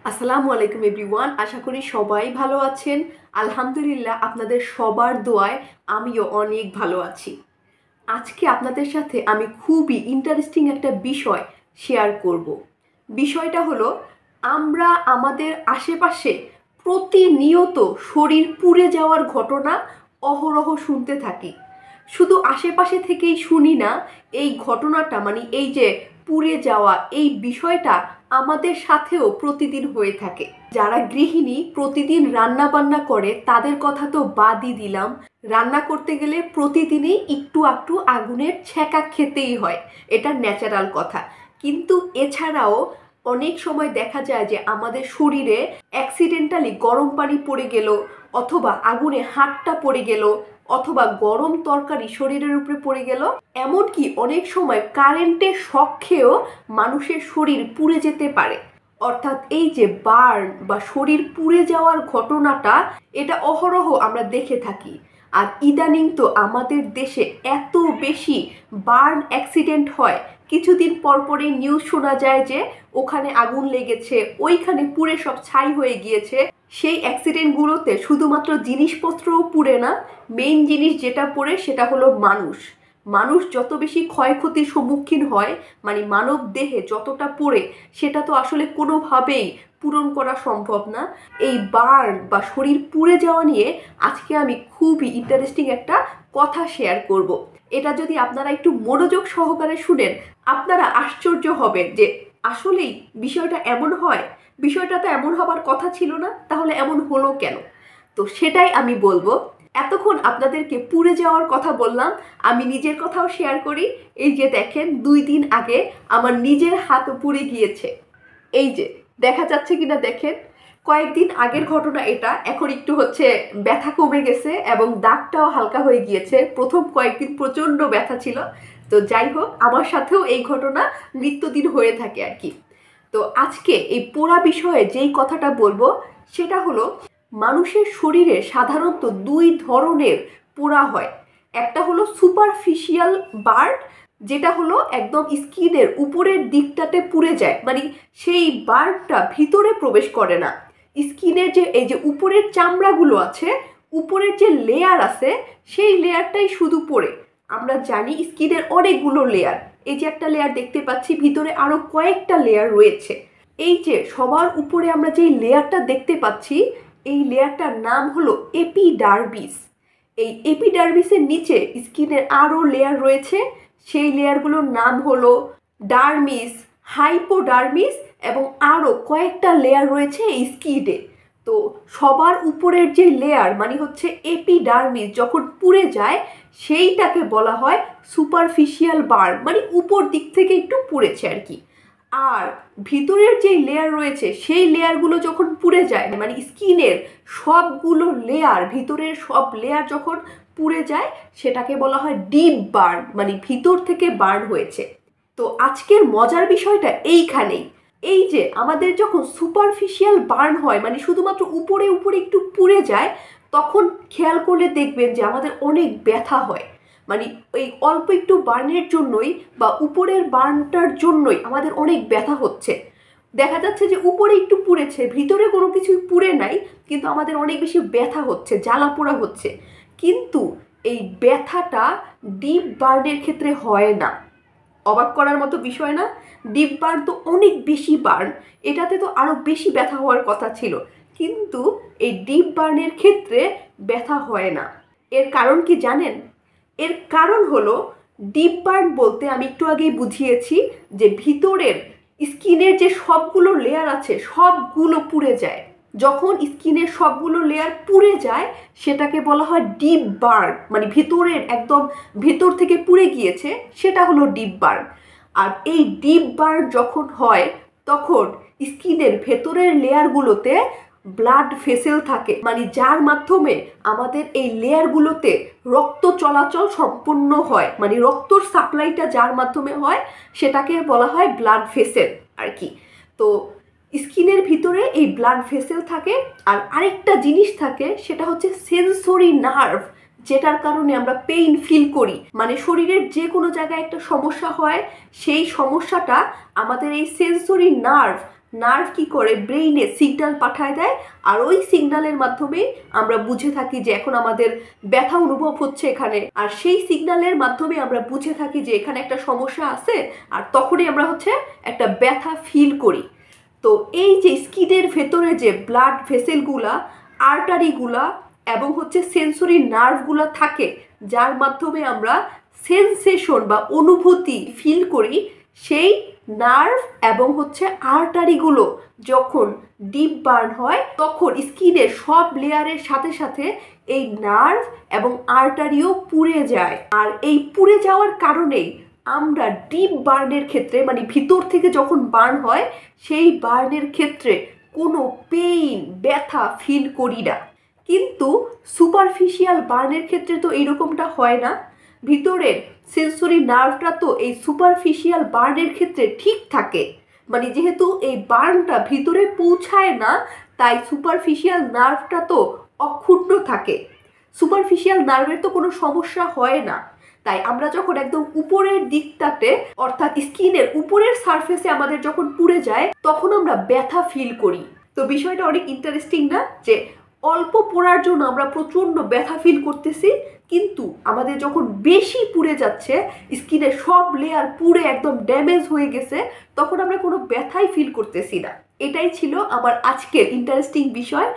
আসসালামু আলাইকুম এভরিওয়ান, আশা করি সবাই ভালো আছেন। আলহামদুলিল্লাহ, আপনাদের সবার দোয়ায় আমিও অনেক ভালো আছি। আজকে আপনাদের সাথে আমি খুবই ইন্টারেস্টিং একটা বিষয় শেয়ার করব। বিষয়টা হলো, আমরা আমাদের আশেপাশে প্রতিনিয়ত শরীর পুড়ে যাওয়ার ঘটনা অহরহ শুনতে থাকি। শুধু আশেপাশে থেকেই শুনি না, এই ঘটনাটা মানে এই যে পুড়ে যাওয়া এই বিষয়টা আমাদের সাথেও প্রতিদিন হয়ে থাকে। যারা গৃহিণী প্রতিদিন রান্না বান্না করে তাদের কথা তো বাদই দিলাম। রান্না করতে গেলে প্রতিদিনই একটু একটু আগুনের ছ্যাঁকা খেতেই হয়, এটা ন্যাচারাল কথা। কিন্তু এছাড়াও অনেক সময় দেখা যায় যে আমাদের শরীরে অ্যাক্সিডেন্টালি গরম পানি পড়ে গেল, অথবা আগুনে হাতটা পড়ে গেল, অথবা গরম তরকারি শরীরের উপরে পড়ে গেল, এমনকি অনেক সময় কারেন্টের শক খেয়েও মানুষের শরীর পুড়ে যেতে পারে। অর্থাৎ এই যে বার্ন বা শরীর পুড়ে যাওয়ার ঘটনাটা, এটা অহরহ আমরা দেখে থাকি। আর ইদানিং তো আমাদের দেশে এত বেশি বার্ন অ্যাক্সিডেন্ট হয়, কিছুদিন পরপরই নিউজ শোনা যায় যে ওখানে আগুন লেগেছে, ওইখানে পুড়ে সব ছাই হয়ে গিয়েছে। সেই অ্যাক্সিডেন্টগুলোতে শুধুমাত্র জিনিসপত্রও পুড়ে না, মেইন জিনিস যেটা পোড়ে সেটা হলো মানুষ। মানুষ যত বেশি ক্ষয়ক্ষতির সম্মুখীন হয়, মানে মানব দেহে যতটা পড়ে, সেটা তো আসলে কোনোভাবেই পূরণ করা সম্ভব না। এই বার্ন বা শরীর পুড়ে যাওয়া নিয়ে আজকে আমি খুবই ইন্টারেস্টিং একটা কথা শেয়ার করব। এটা যদি আপনারা একটু মনোযোগ সহকারে শুনেন, আপনারা আশ্চর্য হবেন যে আসলেই বিষয়টা এমন হয়। বিষয়টা তো এমন হবার কথা ছিল না, তাহলে এমন হলো কেন? তো সেটাই আমি বলবো। এতক্ষণ আপনাদেরকে পুড়ে যাওয়ার কথা বললাম, আমি নিজের কথাও শেয়ার করি। এই যে দেখেন, 2 দিন আগে আমার নিজের হাত পুড়ে গিয়েছে। এই যে দেখা যাচ্ছে কিনা দেখেন, কয়েকদিন আগের ঘটনা এটা। এখন একটু ব্যথা কমে গেছে এবং দাগটাও হালকা হয়ে গিয়েছে। প্রথম কয়েকদিন প্রচণ্ড ব্যথা ছিল। তো যাই হোক, আমার সাথেও এই ঘটনা নিত্যদিন হয়ে থাকে আর কি। তো আজকে এই পোড়া বিষয়ে যেই কথাটা বলবো সেটা হলো, মানুষের শরীরে সাধারণত 2 ধরনের পোড়া হয়। একটা হলো সুপারফিশিয়াল বার্ন, যেটা হলো একদম স্কিনের উপরের দিকটাতে পুড়ে যায়, মানে সেই বার্নটা ভিতরে প্রবেশ করে না। স্কিনের যে এই যে উপরের চামড়াগুলো আছে, উপরের যে লেয়ার আছে, সেই লেয়ারটাই শুধু পড়ে। আমরা জানি স্কিনের অনেকগুলো লেয়ার। এই যে একটা লেয়ার দেখতে পাচ্ছি, ভিতরে আরো কয়েকটা লেয়ার রয়েছে। এই যে সবার উপরে আমরা যেই লেয়ারটা দেখতে পাচ্ছি, এই লেয়ারটার নাম হলো এপিডার্মিস। এই এপিডার্মিসের নিচে স্কিনের আরও লেয়ার রয়েছে, সেই লেয়ারগুলোর নাম হলো ডার্মিস, হাইপোডার্মিস, এবং আরও কয়েকটা লেয়ার রয়েছে এই স্কিনে। তো সবার উপরের যে লেয়ার মানে এপিডার্মিস, যখন পুড়ে যায় সেইটাকে বলা হয় সুপারফিশিয়াল বার্ন, মানে উপর দিক থেকে একটু পুড়েছে আর কি। আর ভিতরের যে লেয়ার রয়েছে সেই লেয়ারগুলো যখন পুড়ে যায়, মানে স্কিনের সবগুলো লেয়ার, ভিতরের সব লেয়ার যখন পুড়ে যায়, সেটাকে বলা হয় ডিপ বার্ন, মানে ভিতর থেকে বার্ন হয়েছে। তো আজকের মজার বিষয়টা এইখানেই। এই যে আমাদের যখন সুপারফিশিয়াল বার্ন হয়, মানে শুধুমাত্র উপরে উপরে একটু পুড়ে যায়, তখন খেয়াল করলে দেখবেন যে আমাদের অনেক ব্যথা হয়। মানে এই অল্প একটু বার্নের জন্যই বা উপরের বার্নটার জন্যই আমাদের অনেক ব্যথা হচ্ছে। দেখা যাচ্ছে যে উপরে একটু পুড়েছে, ভিতরে কোনো কিছু পুড়ে নাই, কিন্তু আমাদের অনেক বেশি ব্যথা হচ্ছে, জ্বালা পোড়া হচ্ছে। কিন্তু এই ব্যথাটা ডিপ বার্নের ক্ষেত্রে হয় না। অবাক করার মতো বিষয় না? ডিপ বার্ন তো অনেক বেশি বার্ন, এটাতে তো আরও বেশি ব্যথা হওয়ার কথা ছিল, কিন্তু এই ডিপ বার্নের ক্ষেত্রে ব্যথা হয় না। এর কারণ কি জানেন? এর কারণ হলো, ডিপ বার্ন বলতে আমি একটু আগেই বুঝিয়েছি যে ভিতরের স্কিনের যে সবগুলো লেয়ার আছে সবগুলো পুড়ে যায়। যখন স্কিনের সবগুলো লেয়ার পুড়ে যায়, সেটাকে বলা হয় ডিপ বার্ন, মানে ভিতরের একদম ভেতর থেকে পুড়ে গিয়েছে, সেটা হলো ডিপ বার্ন। আর এই ডিপ বার্ন যখন হয়, তখন স্কিনের ভেতরের লেয়ারগুলোতে ব্লাড ভেসেল থাকে, মানে যার মাধ্যমে আমাদের এই লেয়ারগুলোতে রক্ত চলাচল সম্পূর্ণ হয়, মানে রক্তর সাপ্লাইটা যার মাধ্যমে হয় সেটাকে বলা হয় ব্লাড ভেসেল আর কি। তো স্কিনের ভিতরে এই ব্লাড ভেসেল থাকে। আর আরেকটা জিনিস থাকে, সেটা হচ্ছে সেন্সরি নার্ভ, যেটার কারণে আমরা পেইন ফিল করি। মানে শরীরের যে কোনো জায়গায় একটা সমস্যা হয়, সেই সমস্যাটা আমাদের এই সেন্সরি নার্ভ কি করে, ব্রেইনে সিগন্যাল পাঠায় দেয়, আর ওই সিগন্যালের মাধ্যমে আমরা বুঝে থাকি যে এখন আমাদের ব্যথা অনুভব হচ্ছে এখানে, আর সেই সিগন্যালের মাধ্যমে আমরা বুঝে থাকি যে এখানে একটা সমস্যা আছে, আর তখনই আমরা একটা ব্যথা ফিল করি। তো এই যে স্কিনের ভেতরে যে ব্লাড ভেসেলগুলা, আর্টারিগুলা এবং সেন্সরি নার্ভগুলা থাকে, যার মাধ্যমে আমরা সেন্সেশন বা অনুভূতি ফিল করি, সেই নার্ভ এবং আর্টারিগুলো যখন ডিপ বার্ন হয়, তখন স্কিনের সব লেয়ারের সাথে সাথে এই নার্ভ এবং আর্টারিও পুড়ে যায়। আর এই পুড়ে যাওয়ার কারণেই আমরা ডিপ বার্নের ক্ষেত্রে, মানে ভিতর থেকে যখন বার্ন হয়, সেই বার্নের ক্ষেত্রে কোনো পেইন, ব্যথা ফিল করি না। কিন্তু সুপারফিশিয়াল বার্নের ক্ষেত্রে তো এইরকমটা হয় না। ভিতরের সেন্সরি নার্ভটা তো এই সুপারফিশিয়াল বার্নের ক্ষেত্রে ঠিক থাকে, মানে যেহেতু এই বার্নটা ভিতরে পৌঁছায় না, তাই সুপারফিশিয়াল নার্ভটা তো অক্ষুণ্ণ থাকে। সুপারফিশিয়াল নার্ভের তো কোনো সমস্যা হয় না। তাই আমরা যখন একদম উপরের দিকটাতে, অর্থাৎ স্কিনের উপরের সারফেসে আমাদের যখন পুড়ে যায়, তখন আমরা ব্যথা ফিল করি। তো বিষয়টা অনেক ইন্টারেস্টিং না, যে অল্প পোড়ার জন্য আমরা প্রচণ্ড ব্যথা ফিল করতেছি, কিন্তু আমাদের যখন বেশি পুড়ে যাচ্ছে, স্কিনের সব লেয়ার পুড়ে একদম ড্যামেজ হয়ে গেছে, তখন আমরা কোনো ব্যথাই ফিল করতেছি না। এটাই ছিল আমার আজকের ইন্টারেস্টিং বিষয়।